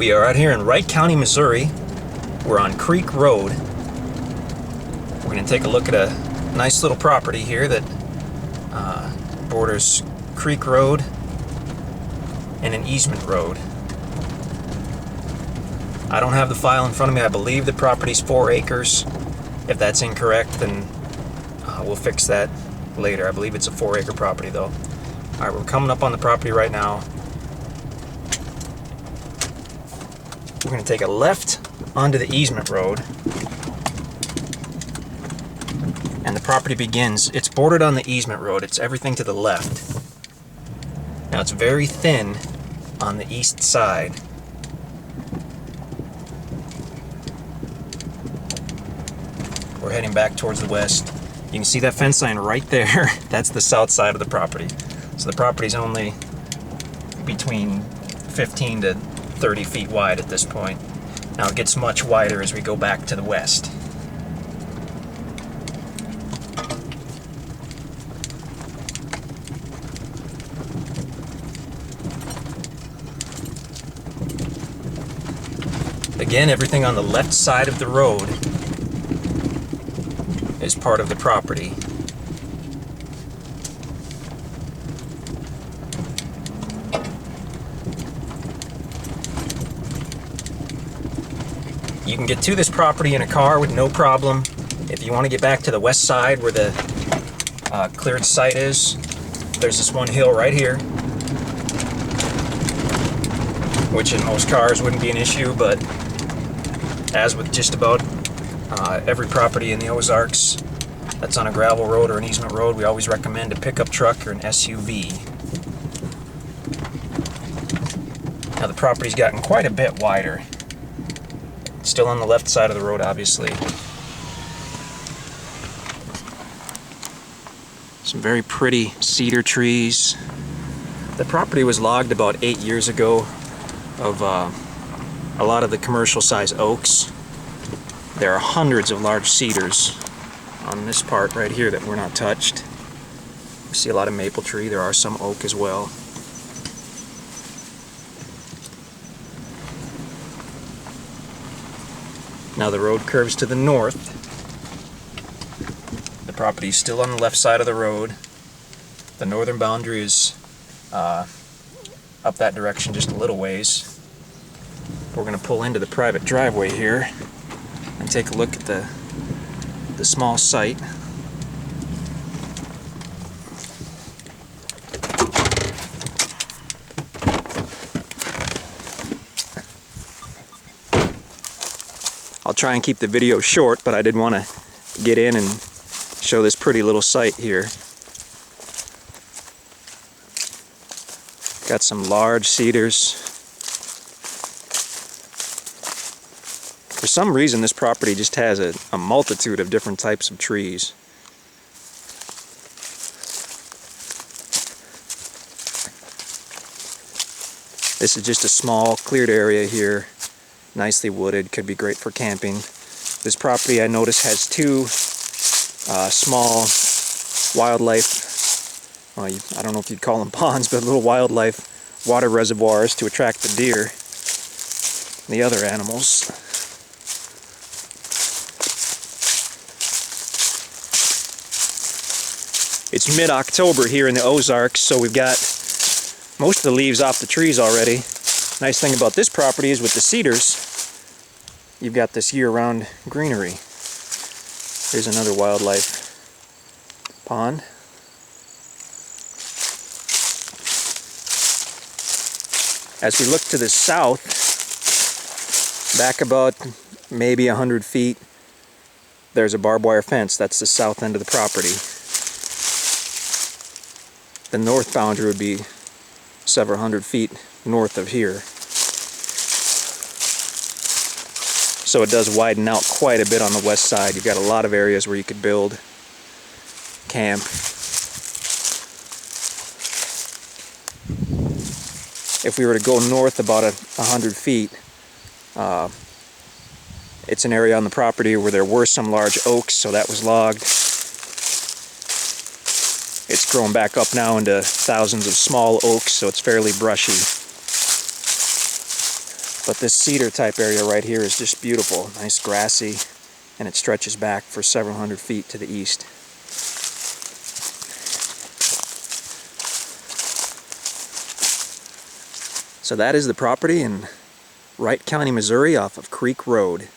We are out here in Wright County, Missouri. We're on Creek Road. We're going to take a look at a nice little property here that borders Creek Road and an easement road. I don't have the file in front of me. I believe the property's 4 acres. If that's incorrect, then we'll fix that later. I believe it's a 4-acre property though. Alright, we're coming up on the property right now. We're going to take a left onto the easement road. And the property begins. It's bordered on the easement road. It's everything to the left. Now it's very thin on the east side. We're heading back towards the west. You can see that fence line right there. That's the south side of the property. So the property's only between 15 to 30 feet wide at this point. Now it gets much wider as we go back to the west. Again, everything on the left side of the road is part of the property. You can get to this property in a car with no problem. If you want to get back to the west side where the cleared site is, there's this one hill right here, which in most cars wouldn't be an issue, but as with just about every property in the Ozarks that's on a gravel road or an easement road, we always recommend a pickup truck or an SUV. Now the property's gotten quite a bit wider. Still on the left side of the road, obviously. Some very pretty cedar trees. The property was logged about 8 years ago of a lot of the commercial size oaks. There are hundreds of large cedars on this part right here that were not touched. We see a lot of maple tree. There are some oak as well. Now the road curves to the north. The property is still on the left side of the road. The northern boundary is up that direction just a little ways. We're going to pull into the private driveway here and take a look at the small site. I'll try and keep the video short, but I did want to get in and show this pretty little site here. Got some large cedars. For some reason, this property just has a multitude of different types of trees. This is just a small cleared area here, nicely wooded, could be great for camping. This property, I notice, has 2 small wildlife, well, I don't know if you'd call them ponds, but little wildlife water reservoirs to attract the deer and the other animals. It's mid-October here in the Ozarks, so we've got most of the leaves off the trees already. Nice thing about this property is with the cedars, you've got this year-round greenery. Here's another wildlife pond. As we look to the south, back about maybe 100 feet, there's a barbed wire fence. That's the south end of the property. The north boundary would be several hundred feet north of here. So it does widen out quite a bit on the west side. You've got a lot of areas where you could build, camp. If we were to go north about 100 feet, it's an area on the property where there were some large oaks, so that was logged. It's grown back up now into thousands of small oaks, so it's fairly brushy. But this cedar type area right here is just beautiful, nice grassy, and it stretches back for several hundred feet to the east. So that is the property in Wright County, Missouri off of Creek Road.